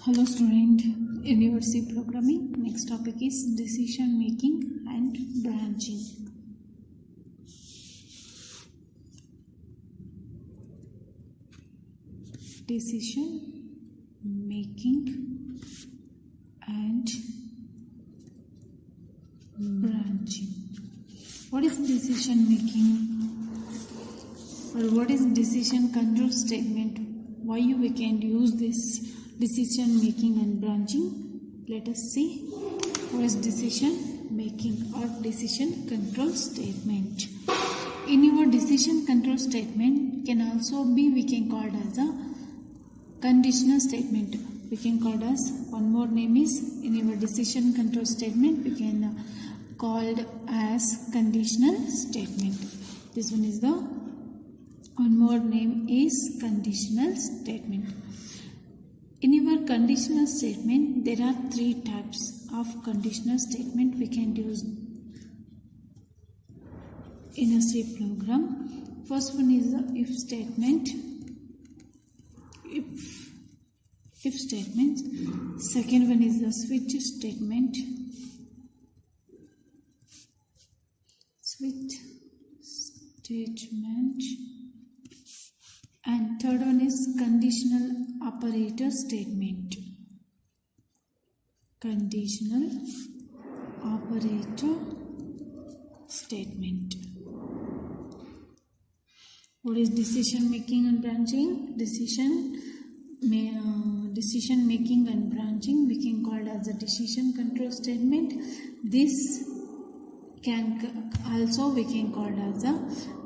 Hello student, in your C programming, next topic is decision making and branching. Decision making and branching. What is decision making, or what is decision control statement? Why we can use this decision making and branching? Let us see what is decision making or decision control statement. In your decision control statement can also be, we can call it as a conditional statement. We can call it as, one more name is, in your decision control statement we can call it as conditional statement. This one is the one more name is conditional statement. In your conditional statement, there are three types of conditional statement we can use in a C program. First one is the if statement. If statement. Second one is the switch statement. Switch statement. And third one is conditional operator statement. Conditional operator statement. What is decision making and branching? Decision making and branching we can call it as a decision control statement. This can also we can call it as a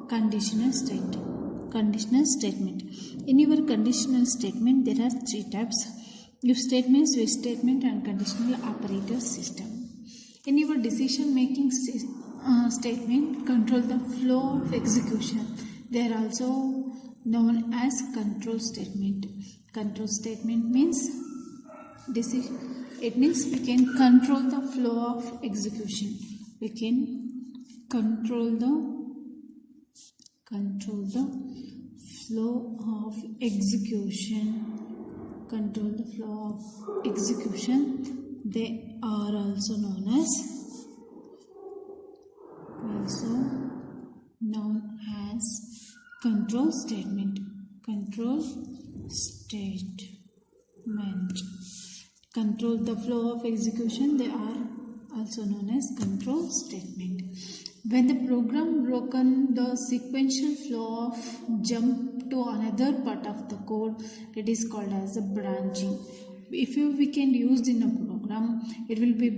conditional statement. In your conditional statement there are three types: if statement, switch statement and conditional operator system. In your decision making statement control the flow of execution. They are also known as control statement. Control statement means it means we can control the flow of execution. We can control the flow of execution. Control the flow of execution. They are also known as control statement. Control statement. Control the flow of execution. They are also known as control statement. When the program broken the sequential flow of jump to another part of the code, it is called as a branching. If we can use in a program, it will be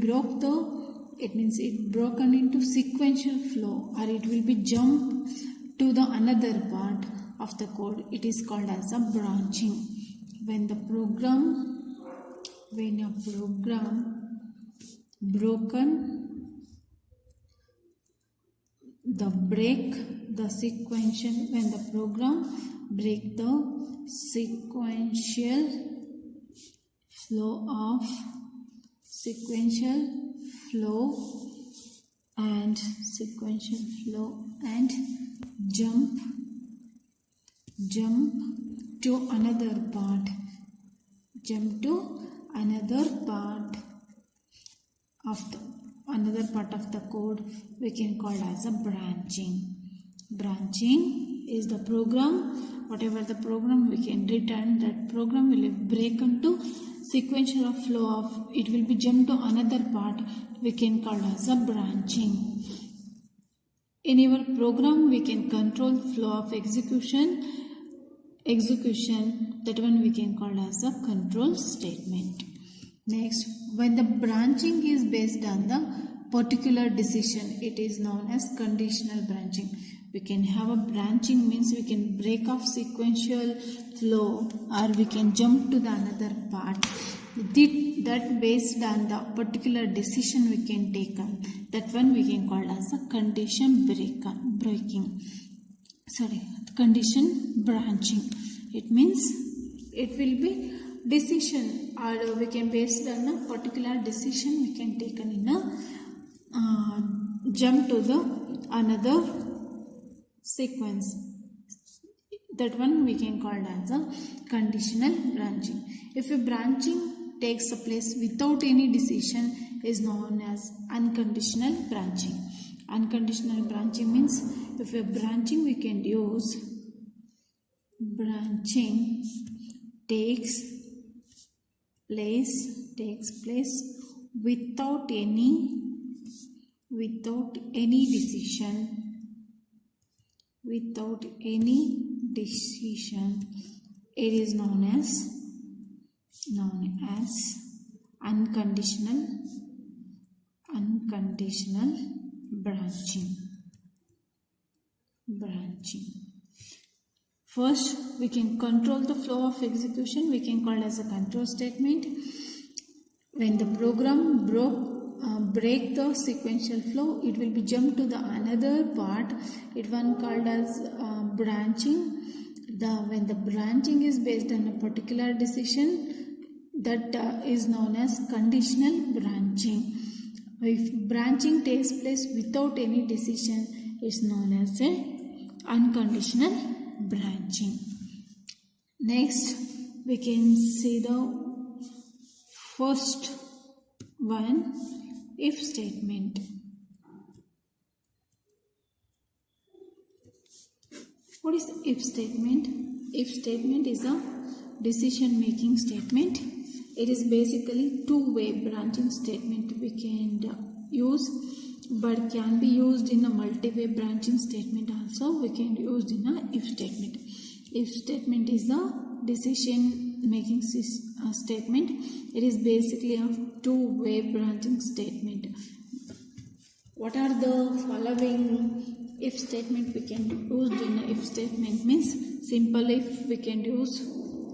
it means it broken into sequential flow, or it will be jump to the another part of the code. It is called as a branching. When a program broken when the program break the sequential flow and jump to another part of the code, we can call as a branching. Branching is the program, whatever the program we can return, that program will break into sequential flow of, it will be jump to another part, we can call as a branching. In your program we can control flow of execution, that one we can call as a control statement. Next, when the branching is based on the particular decision, it is known as conditional branching. We can have a branching means we can break off sequential flow, or we can jump to the another part. That based on the particular decision we can take on, that one we can call as a condition branching. It means it will be decision, or we can based on a particular decision we can take in a jump to the another sequence. That one we can call as a conditional branching. If a branching takes place without any decision is known as unconditional branching. Unconditional branching means if a branching we can use, branching takes place without any decision, it is known as unconditional branching. First, we can control the flow of execution. We can call as a control statement. When the program break the sequential flow, it will be jump to the another part. It one called as branching. When the branching is based on a particular decision, that is known as conditional branching. If branching takes place without any decision, it's known as a unconditional branching. Next, we can see the first one, if statement. What is the if statement? If statement is a decision making statement. It is basically two-way branching statement we can use, but can be used in a multi-way branching statement also. We can use in a if statement. If statement is a decision making statement. It is basically a two-way branching statement. What are the following if statement we can use in a if statement? Means simple if we can use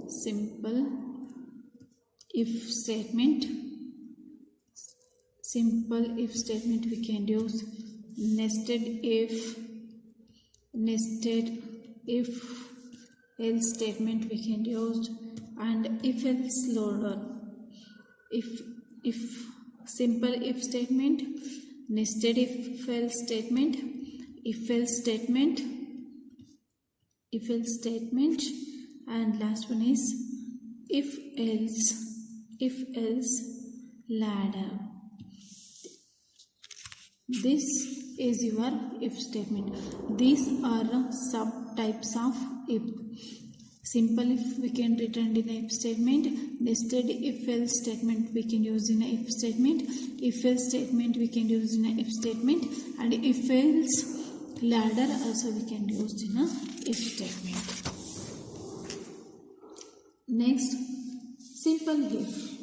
simple if statement. Simple if statement we can use nested if else statement we can use, and if else loader. If simple if statement, nested if else statement, if else statement, and last one is if else ladder. This is your if statement. These are subtypes of if. Simple if we can return in a if statement. Nested if else statement we can use in a if statement. If else statement we can use in a if statement, and if else ladder also we can use in a if statement. Next, simple if.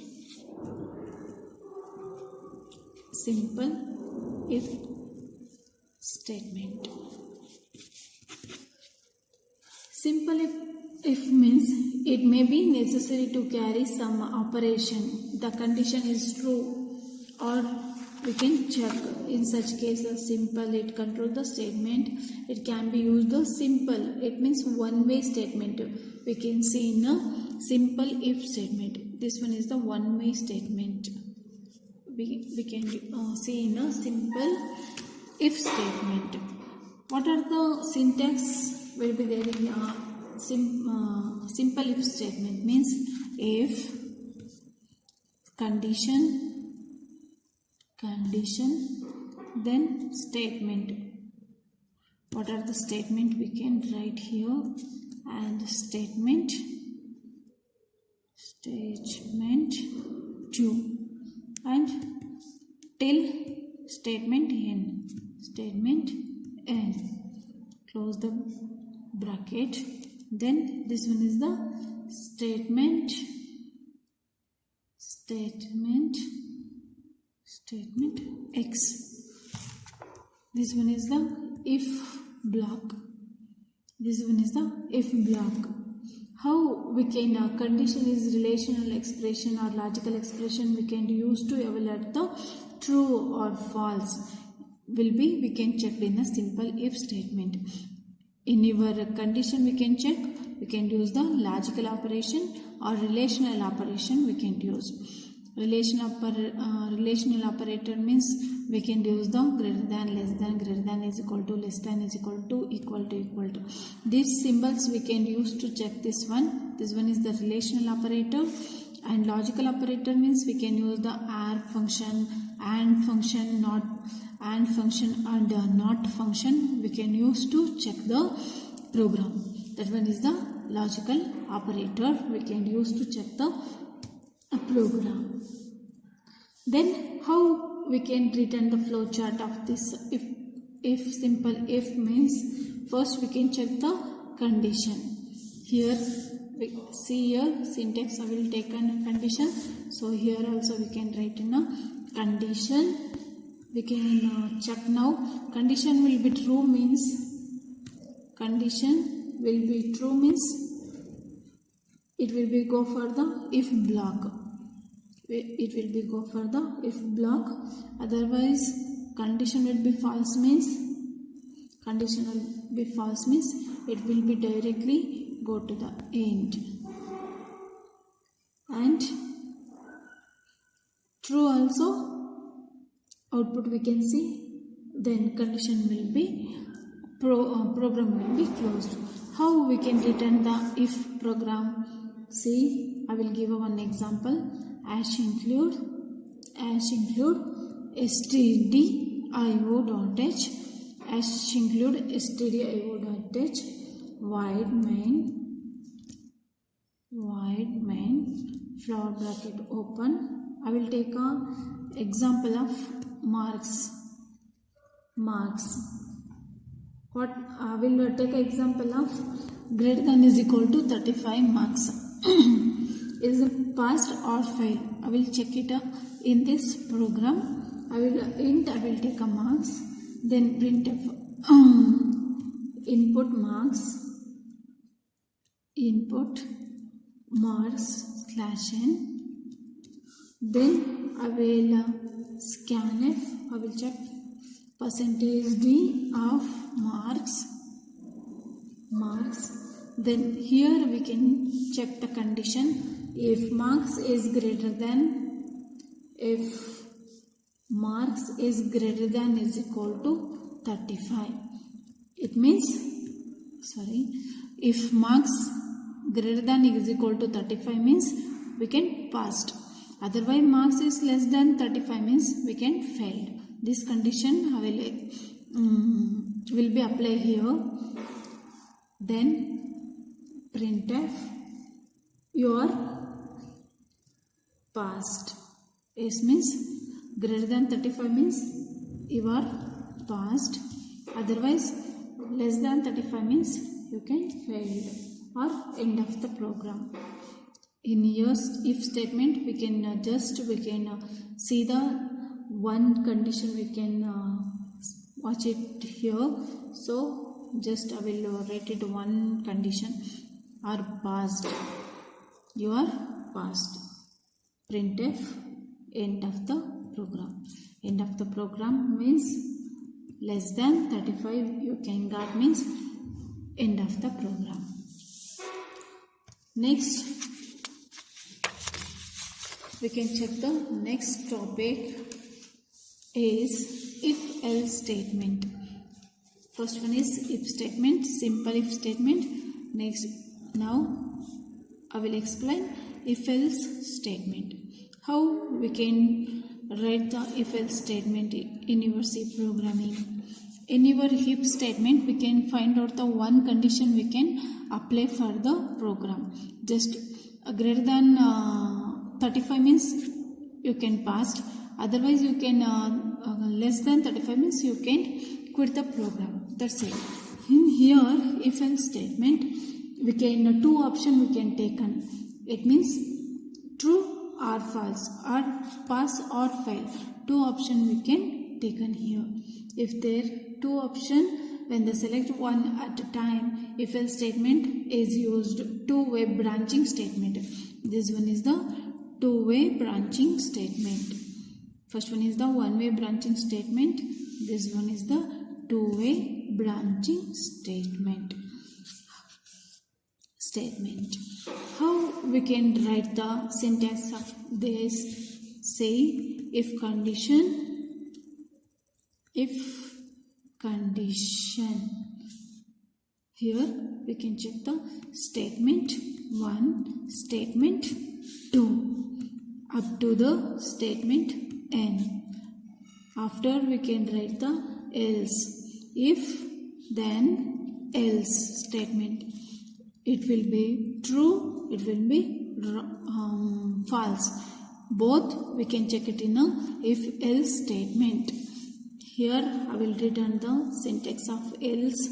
Simple if statement. Simple if means it may be necessary to carry some operation. The condition is true, or we can check. In such cases, simple it control the statement. It can be used the simple. It means one-way statement. We can see in a simple if statement. This one is the one-way statement. We can see in a simple if statement. What are the syntax will be there in a simple if statement? Means if condition then statement. What are the statement we can write here? And statement 2 and till statement n. Close the bracket. Then this one is the statement X. This one is the if block. This one is the if block. How we can condition is relational expression or logical expression we can use to evaluate the true or false. We can check in a simple if statement. In your condition we can check. We can use the logical operation or relational operation we can use. Relational operator means we can use the greater than, less than, greater than is equal to, less than is equal to, equal to. These symbols we can use to check this one. This one is the relational operator, And logical operator means we can use the AR function, AND function, not AND function, and not function we can use to check the program. That one is the logical operator we can use to check the program. Then how we can return the flow chart of this? If simple if means first we can check the condition. Here we see here syntax I will take a condition. So here also we can write in a condition. We can check now. Condition will be true means it will be go for the if block. It will be go for the if block. Otherwise condition will be false means it will be directly go to the end. And true also output we can see, then condition will be program will be closed. How we can return the if program? See, I will give one example. As include stdio.h, as include stdio.h, void main float bracket open. I will take a example of marks. What I will take an example of greater than is equal to 35 marks. Is it passed or failed? I will check it in this program. I will take a marks, then printf input marks /n. Then I will scanf. I will check %d of marks. Then here we can check the condition. If marks is greater than is equal to 35, it means if marks greater than is equal to 35 means we can passed. Otherwise marks is less than 35 means we can failed. This condition will be applied here. Then printf your passed. S means greater than 35 means you are passed. Otherwise less than 35 means you can failed or end of the program. In your if statement we can see the one condition we can watch it here. So just I will write it one condition are passed. You are passed. Printf end of the program. End of the program means less than 35 you can get means end of the program. Next we can check the next topic is if else statement. First one is if statement, simple if statement. Next now I will explain if else statement. How we can write the if else statement in your C programming. In your if statement we can find out the one condition we can apply for the program. Just greater than 35 means you can pass. Otherwise you can less than 35 means you can quit the program. That's it. In here if else statement we can two option we can take on. It means true or false or pass or fail. Two option we can take on here. If there two option, when they select one at a time, if else statement is used. Two-way branching statement. This one is the two-way branching statement. First one is the one-way branching statement. This one is the two-way branching statement. How we can write the syntax of this? Say if condition Here we can check the statement 1, statement 2 up to the statement n. After we can write the else. If then else statement. It will be true, it will be false. Both we can check it in a if else statement. Here I will return the syntax of else.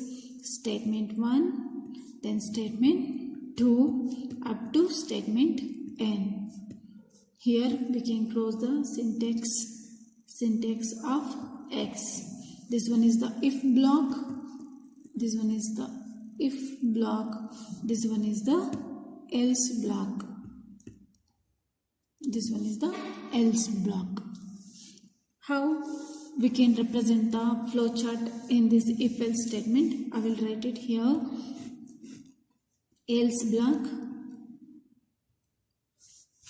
Statement 1, then statement 2 up to statement n. Here we can close the syntax of x. This one is the if block, this one is the if block, this one is the else block, this one is the else block. How we can represent the flowchart in this if else statement? I will write it here. Else block.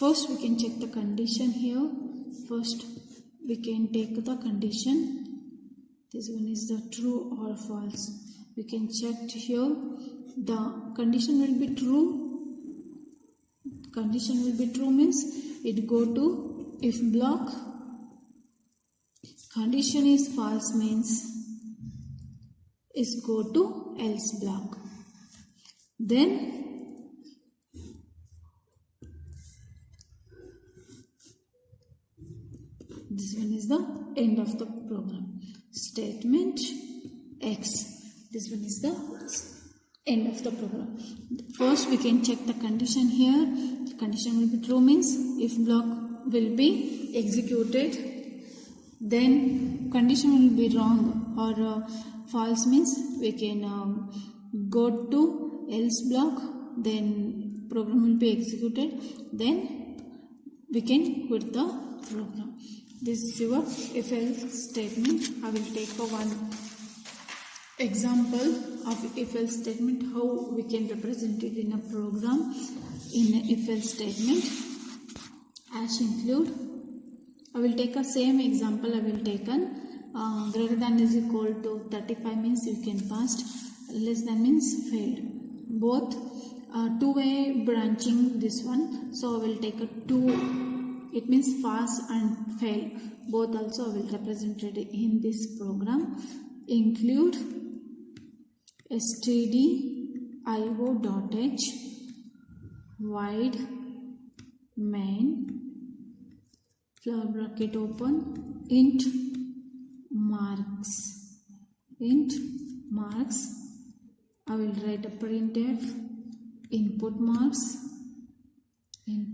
First we can check the condition here. First we can take the condition. This one is the true or false. We can check here. The condition will be true. Condition will be true means it go to if block. Condition is false means is go to else block. Then this one is the end of the program. Statement X. This one is the end of the program. First we can check the condition here. The condition will be true means if block will be executed. Then condition will be wrong or false means we can go to else block, then program will be executed, then we can quit the program. This is your if else statement. I will take one example of if else statement, how we can represent it in a program in a if else statement. As include, I will take a same example. I will take an greater than is equal to 35 means you can pass, less than means failed. Both two-way branching this one, so I will take a 2. It means pass and fail. Both also I will represent it in this program. Include stdio.h void main flower bracket open int marks. I will write a printf input marks /n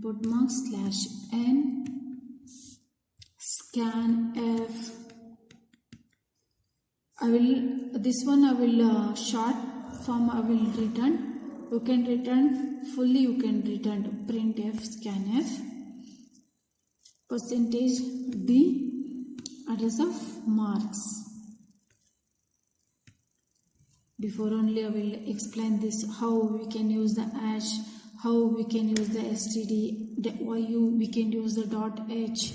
scanf. I will short form I will return. You can return fully, you can return printf scanf %d address of marks. Before only I will explain this, how we can use the hash, how we can use the std, yu we can use the .h,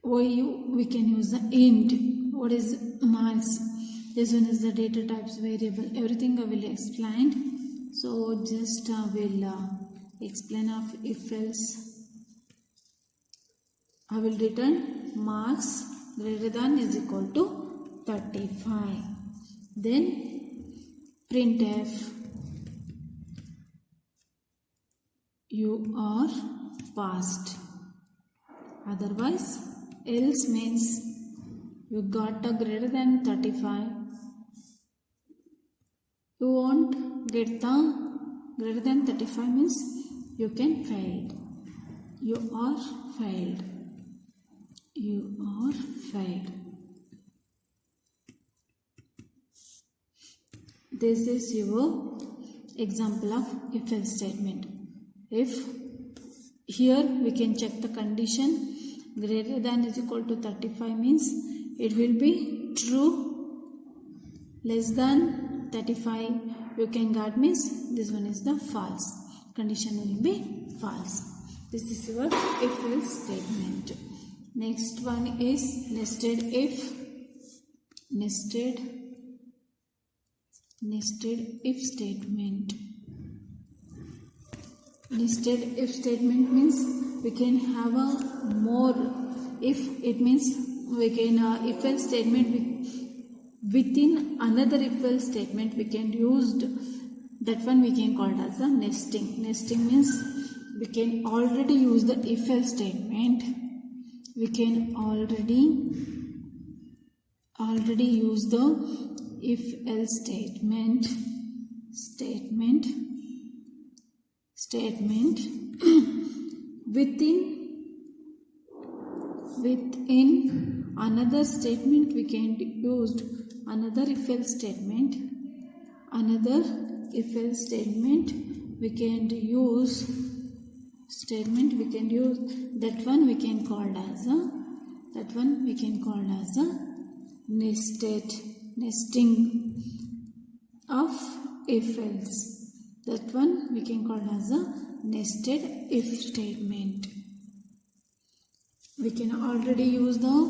yu we can use the int, what is marks, this one is the data types variable, everything I will explain. So just will explain of if else. I will return marks greater than is equal to 35. Then printf you are passed. Otherwise else means you got a greater than 35. You won't get the greater than 35 means you can fail. You are failed. You are failed. This is your example of if else statement. If here we can check the condition greater than is equal to 35 means it will be true, less than 35 you can get means this one is the false. Condition will be false. This is your if else statement. Next one is nested if. Nested Nested if statement. Nested if statement means we can have a more if. It means we can if else statement within another if else statement we can use that one we can call it as a nesting. Nesting means we can already use the if else statement. We can already use the if else statement within another statement we can use another if else statement. Another if else statement we can use that one we can call as a nesting of if else. That one we can call as a nested if statement. We can already use the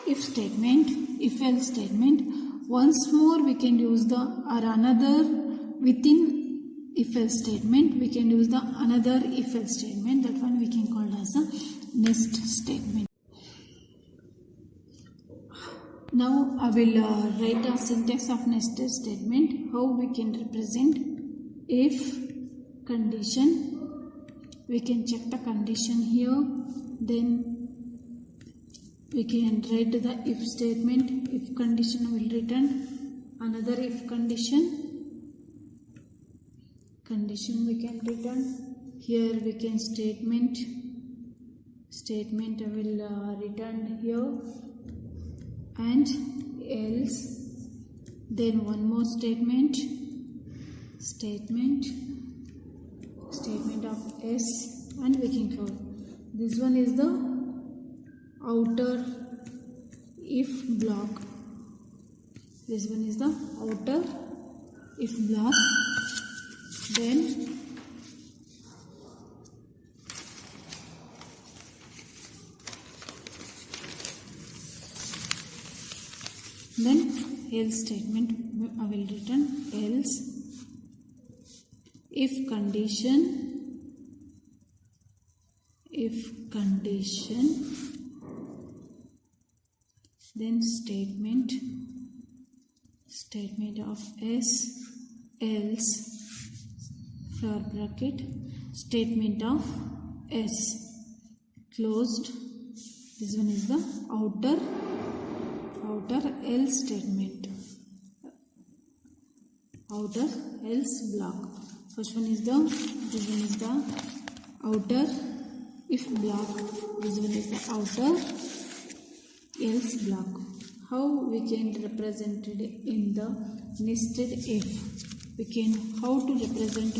if statement, if else statement. Once more we can use the or another within if else statement we can use the another if else statement. That one we can call as a nest statement. Now I will write a syntax of nested statement. How we can represent if condition. We can check the condition here. Then we can write the if statement. If condition will return another if condition. Condition we can return. Here we can statement will return here and else. Then one more statement of S, and we can close. This one is the outer if block. This one is the outer if block. Then else statement I will return else. If condition then statement of S else flower bracket statement of S closed. This one is the outer else statement, outer else block. First one is this one is the outer if block. This one is the outer else block. How we can represent it in the nested if? How to represent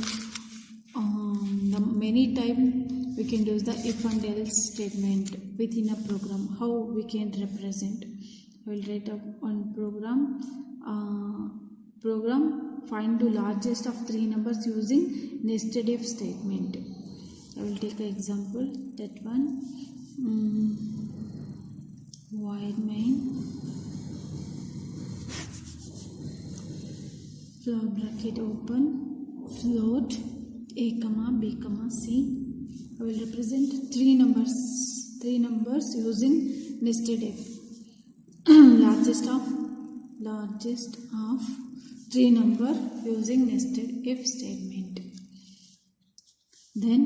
the many times we can use the if and else statement within a program. How we can represent? I will write up one program. Find the largest of three numbers using nested if statement. I will take an example. That one. Void main flower bracket open float a comma b comma c. I will represent three numbers using nested if. largest of three number using nested if statement. Then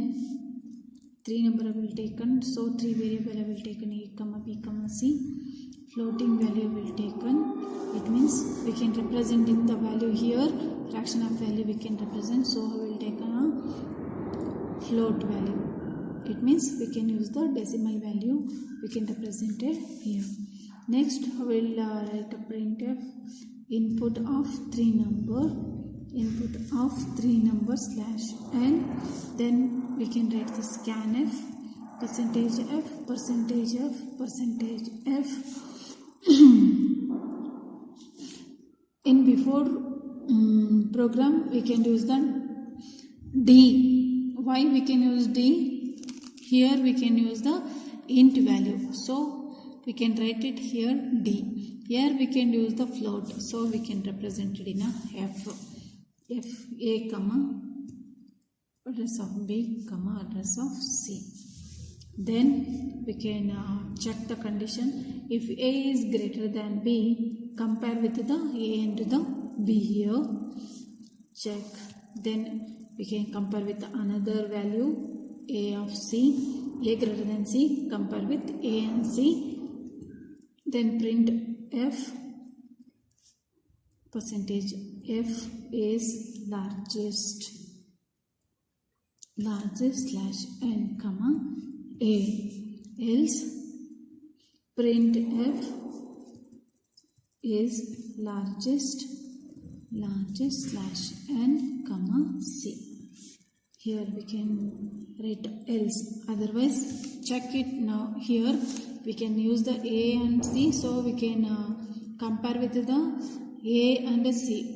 three number I will taken, so three variable I will taken a comma b comma c. Floating value will taken. It means we can represent in the value here, fraction of value we can represent. So I will take a float value. It means we can use the decimal value. We can represent it here. Next I will write a printf input of three number slash n. Then we can write the scanf %f. In before program we can use the d. Why we can use d? Here we can use the int value. So we can write it here d. Here we can use the float, so we can represent it in a f a comma address of b comma address of c. Then we can check the condition. If a is greater than b, compare with the a and the b here. Check. Then we can compare with another value a of c. A greater than c, compare with a and c. Then print f percentage f is largest slash n comma a, else print f is largest slash n comma c. Here we can write else, otherwise check it now. Here we can use the a and c, so we can compare with the a and c.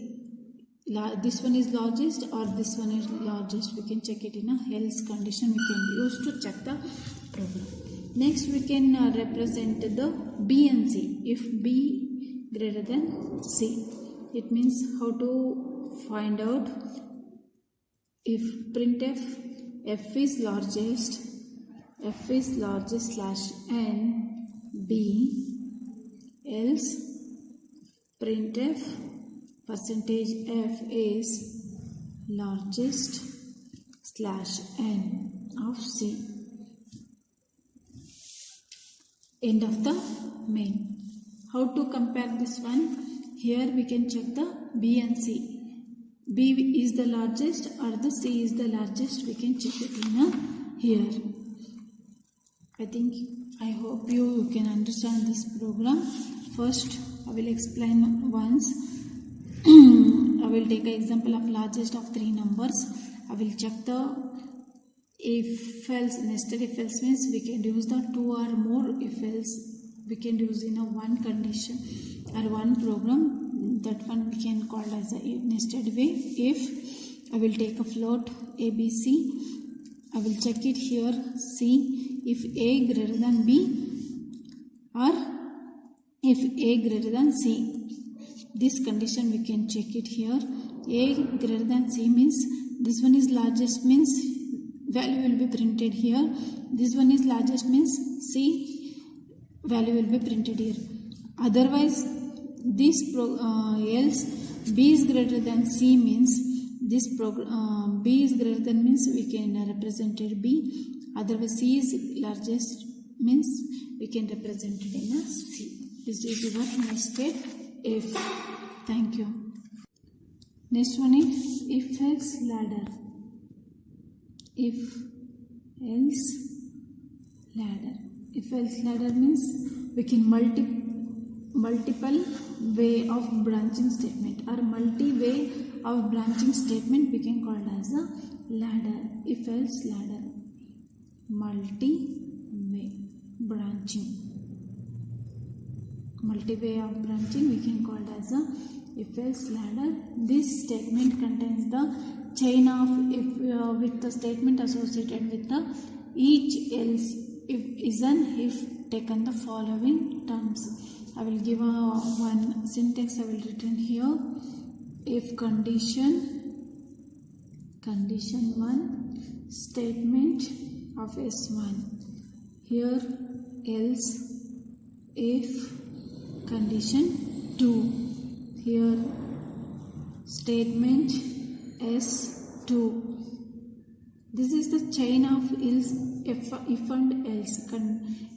This one is largest or this one is largest. We can check it in a else condition. We can use to check the program. Next we can represent the b and c. If b greater than c, it means how to find out. If printf f is largest slash n b, else printf percentage f is largest slash n of c. End of the main. How to compare this one? Here we can check the b and c. B is the largest or the C is the largest. We can check it in here. I hope you can understand this program. First I will explain once. I will take an example of largest of 3 numbers. I will check the if else, nested if else means we can use the 2 or more if else. We can use in a one condition or one program. That one we can call as a nested way. If I will take a float ABC, I will check it here. See if A greater than B or if A greater than C. This condition we can check it here. A greater than C means this one is largest, means value will be printed here. This one is largest means C, value will be printed here. Otherwise this else b is greater than c means this b is greater than means we can represent it b. Otherwise c is largest means we can represent it in a c. This is your nested if. Thank you. Next one is if else ladder. If else ladder. If else ladder means we can multiple way of branching statement or multi-way of branching statement we can call as a ladder. If else ladder, multi-way branching, multi-way of branching we can call as a if else ladder. This statement contains the chain of if with the statement associated with the each else if isn't if taken the following terms. I will give one syntax. I will written here. If condition 1 statement of S1. Here else if condition 2. Here statement S2. This is the chain of else if and else.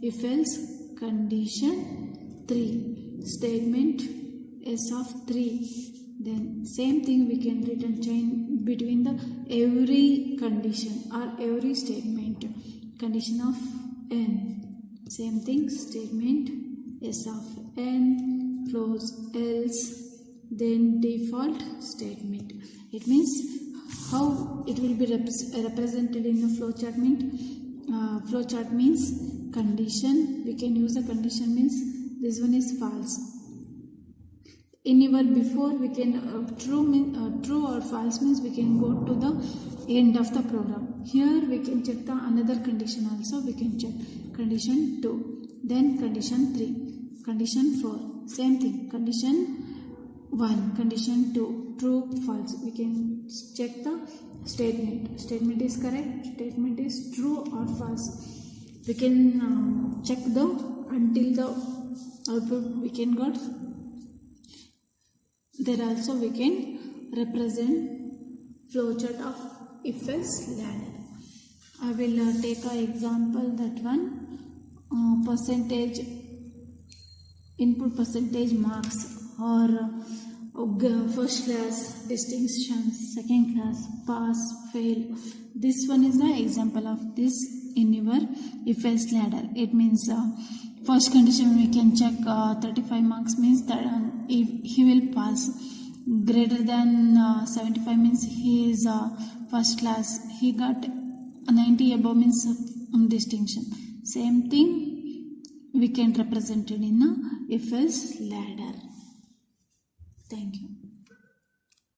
If else condition 3 statement S of 3. Then same thing we can written chain between the every condition or every statement. Condition of n, same thing statement S of n close else, then default statement. It means how it will be represented in the flowchart. Flowchart means condition. We can use a condition means this one is false. Anywhere before we can true or false means we can go to the end of the program. Here we can check the another condition also. We can check condition 2, then condition 3. condition 4, same thing, condition 1, condition 2, true, false. We can check the statement is correct, statement is true or false. We can check the until the output we can got. There also we can represent flowchart of if-else ladder. I will take an example, that one, percentage, input percentage marks, or first class, distinctions, second class, pass, fail. This one is the example of this in your if-else ladder. It means first condition we can check 35 marks means that if he will pass. Greater than 75 means he is first class. He got 90 above means distinction. Same thing we can represent it in a if-else ladder. Thank you.